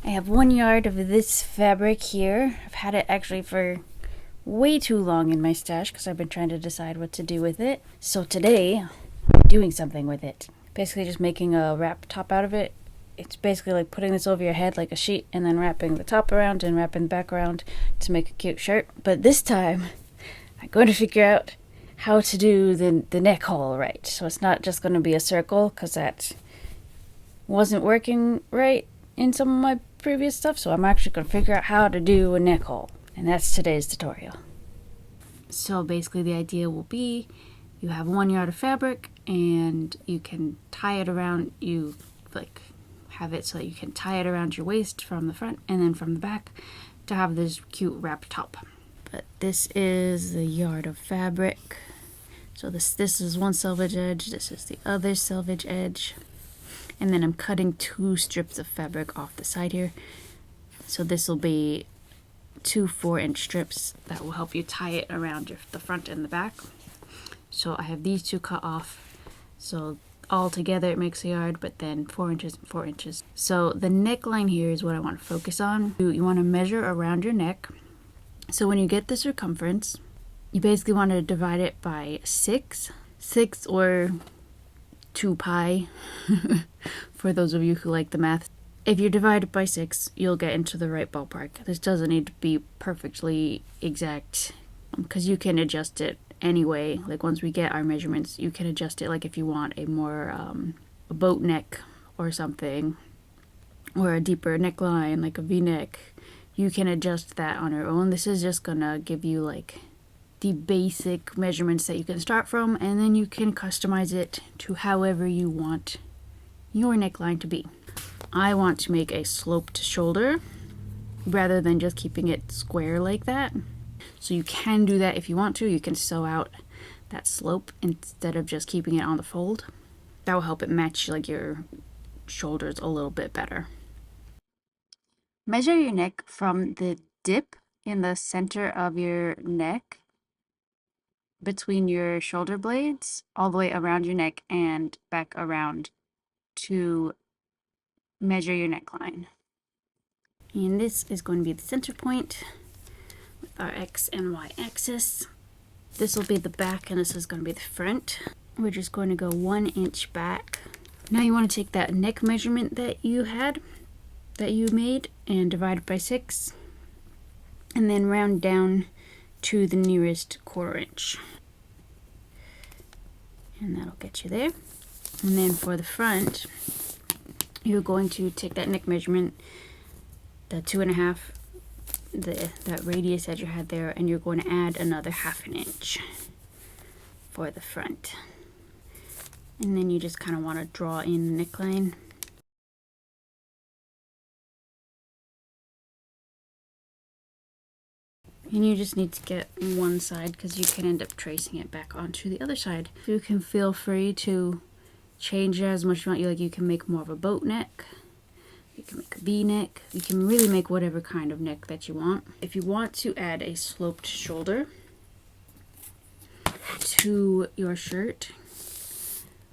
I have 1 yard of this fabric here. I've had it actually for way too long in my stash because I've been trying to decide what to do with it. So today, I'm doing something with it. Basically just making a wrap top out of it. It's basically like putting this over your head like a sheet and then wrapping the top around and wrapping the back around to make a cute shirt. But this time, I'm going to figure out how to do the neck hole right. So it's not just going to be a circle because that wasn't working right in some of my previous stuff. So I'm actually going to figure out how to do a neck hole. And that's today's tutorial. So basically the idea will be you have 1 yard of fabric and you can tie it around, you like have it so that you can tie it around your waist from the front and then from the back to have this cute wrap top. But this is the yard of fabric. So this is one selvage edge, this is the other selvage edge. And then I'm cutting 2 strips of fabric off the side here. So this will be 2 4-inch strips that will help you tie it around the front and the back. So I have these 2 cut off. So all together it makes a yard, but then 4 inches and 4 inches. So the neckline here is what I want to focus on. You want to measure around your neck. So when you get the circumference, you basically want to divide it by 6 or 2 pi for those of you who like the math. If you divide it by 6, you'll get into the right ballpark. This doesn't need to be perfectly exact because you can adjust it anyway. Like once we get our measurements, you can adjust it like if you want a more a boat neck or something, or a deeper neckline like a V-neck. You can adjust that on your own. This is just gonna give you like the basic measurements that you can start from, and then you can customize it to however you want your neckline to be. I want to make a sloped shoulder rather than just keeping it square like that. So you can do that if you want to. You can sew out that slope instead of just keeping it on the fold. That will help it match like your shoulders a little bit better. Measure your neck from the dip in the center of your neck between your shoulder blades all the way around your neck and back around to measure your neckline. And this is going to be the center point with our X and Y axis. This will be the back and this is going to be the front. We're just going to go 1 inch back. Now you want to take that neck measurement that you made and divide it by 6 and then round down to the nearest 1/4 inch. And that'll get you there. And then for the front, you're going to take that neck measurement, the 2.5, that radius that you had there, and you're going to add another 1/2 inch for the front. And then you just kind of want to draw in the neckline. And you just need to get one side because you can end up tracing it back onto the other side. You can feel free to change it as much as you want. Like you can make more of a boat neck. You can make a V-neck. You can really make whatever kind of neck that you want. If you want to add a sloped shoulder to your shirt,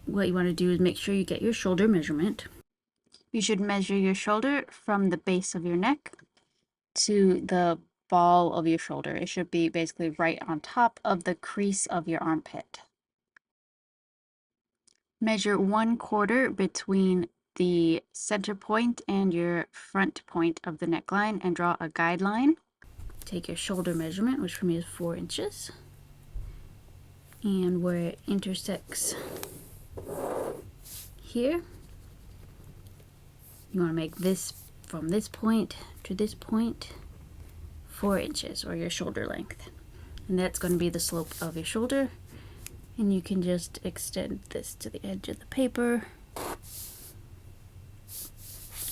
what you want to do is make sure you get your shoulder measurement. You should measure your shoulder from the base of your neck to the ball of your shoulder. It should be basically right on top of the crease of your armpit. Measure 1/4 between the center point and your front point of the neckline and draw a guideline. Take your shoulder measurement, which for me is 4 inches, and where it intersects here, you want to make this from this point to this point 4 inches, or your shoulder length. And that's going to be the slope of your shoulder. And you can just extend this to the edge of the paper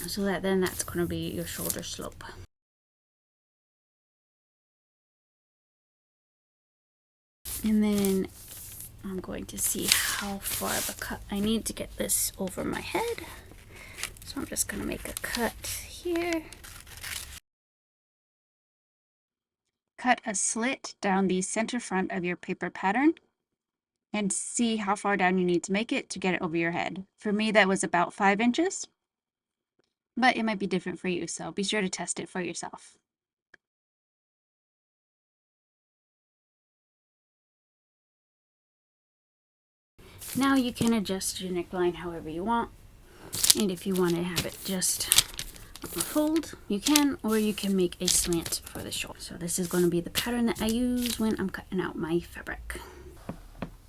so that then that's going to be your shoulder slope. And then I'm going to see how far of a cut I need to get this over my head. So I'm just going to make a cut here. Cut a slit down the center front of your paper pattern and see how far down you need to make it to get it over your head. For me, that was about 5 inches. but it might be different for you, so be sure to test it for yourself. Now you can adjust your neckline however you want, and if you want to have it just fold, you can, or you can make a slant for the shoulder. So this is going to be the pattern that I use when I'm cutting out my fabric.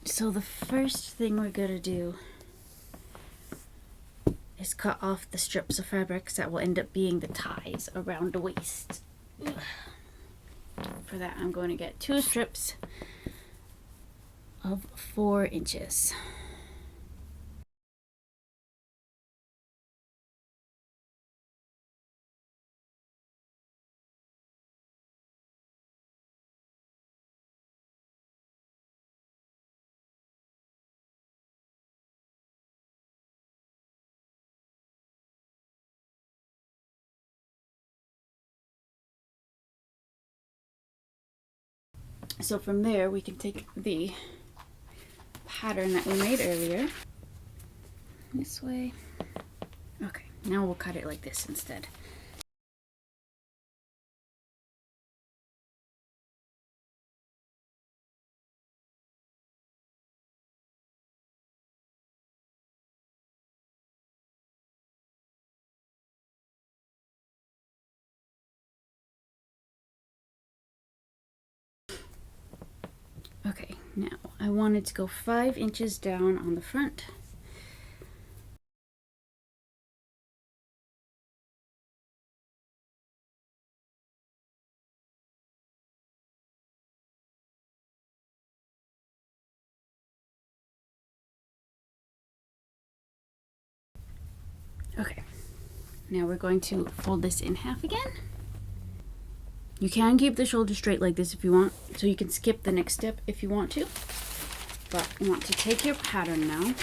So the first thing we're going to do is cut off the strips of fabrics that will end up being the ties around the waist. For that, I'm going to get 2 strips of 4 inches. So from there, we can take the pattern that we made earlier this way. Okay, now we'll cut it like this instead. Okay, now I wanted to go 5 inches down on the front. Okay, now we're going to fold this in half again. You can keep the shoulder straight like this if you want, so you can skip the next step if you want to. But you want to take your pattern now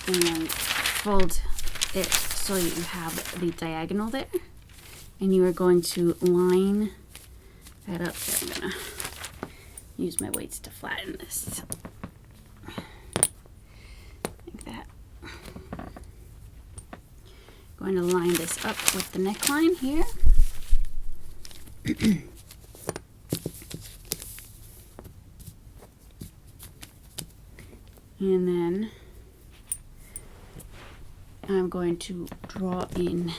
and fold it so you have the diagonal there. And you are going to line that up. Here, I'm gonna use my weights to flatten this. Like that. Going to line this up with the neckline here. And then I'm going to draw in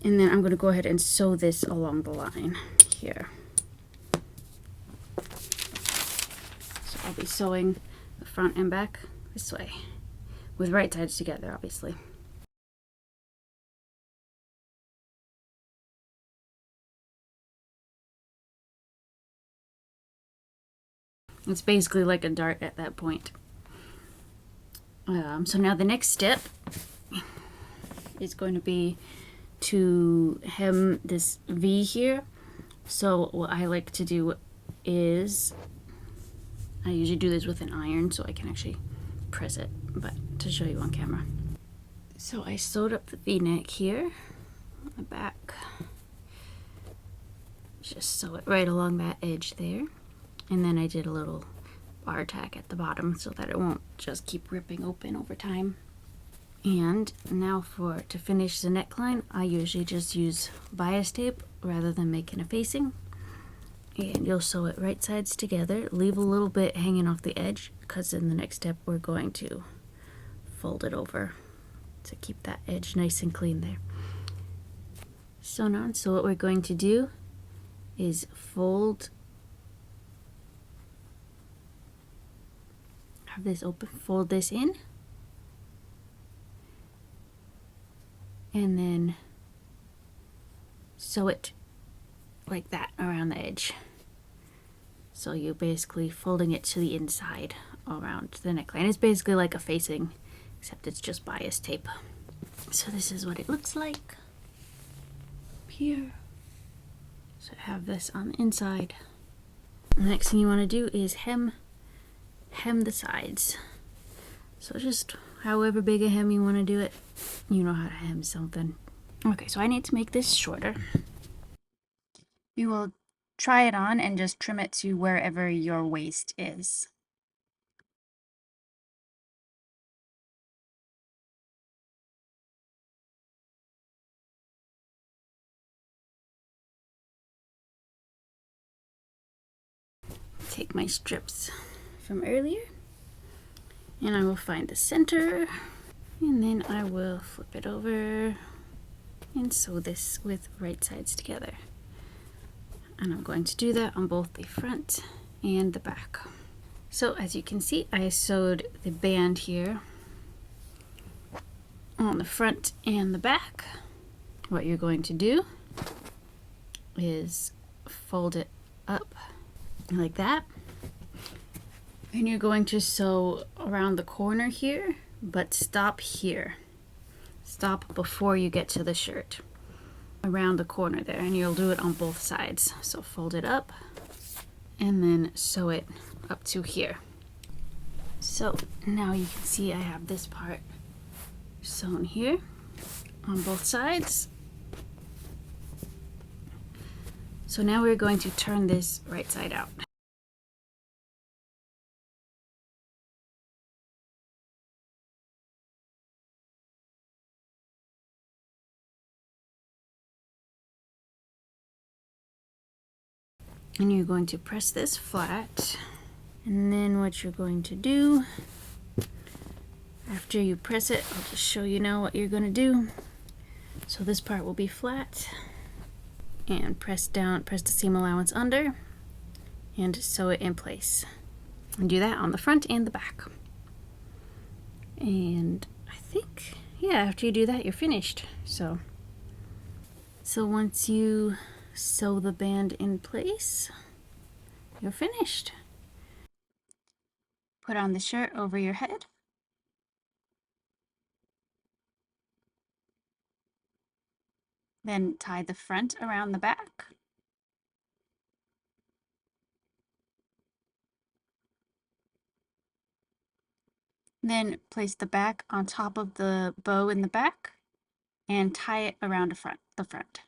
and then I'm going to go ahead and sew this along the line here. So I'll be sewing the front and back this way with right sides together, obviously. It's basically like a dart at that point. So now the next step is going to be to hem this V here. So what I like to do is, I usually do this with an iron so I can actually press it, but to show you on camera. So I sewed up the V-neck here on the back. Just sew it right along that edge there. And then I did a little bar tack at the bottom so that it won't just keep ripping open over time. And now to finish the neckline, I usually just use bias tape rather than making a facing. And you'll sew it right sides together. Leave a little bit hanging off the edge because in the next step we're going to fold it over to keep that edge nice and clean there. Sewn on. So what we're going to do is have this open, fold this in, and then sew it like that around the edge. So you're basically folding it to the inside around the neckline. It's basically like a facing, except it's just bias tape. So this is what it looks like here. So I have this on the inside. The next thing you want to do is hem the sides. So just however big a hem you want to do it, you know how to hem something. Okay, so I need to make this shorter. We will try it on and just trim it to wherever your waist is. Take my strips from earlier and I will find the center, and then I will flip it over and sew this with right sides together. And I'm going to do that on both the front and the back. So as you can see, I sewed the band here on the front and the back. What you're going to do is fold it up like that, and you're going to sew around the corner here, but stop here. Stop before you get to the shirt, around the corner there, and you'll do it on both sides. So fold it up and then sew it up to here. So now you can see I have this part sewn here on both sides. So now we're going to turn this right side out. And you're going to press this flat, and then what you're going to do after you press it, I'll just show you now what you're going to do. So this part will be flat, and press down, press the seam allowance under and sew it in place, and do that on the front and the back. And I think, yeah, after you do that, you're finished. So once you sew the band in place, you're finished. Put on the shirt over your head. Then tie the front around the back. Then place the back on top of the bow in the back and tie it around the front.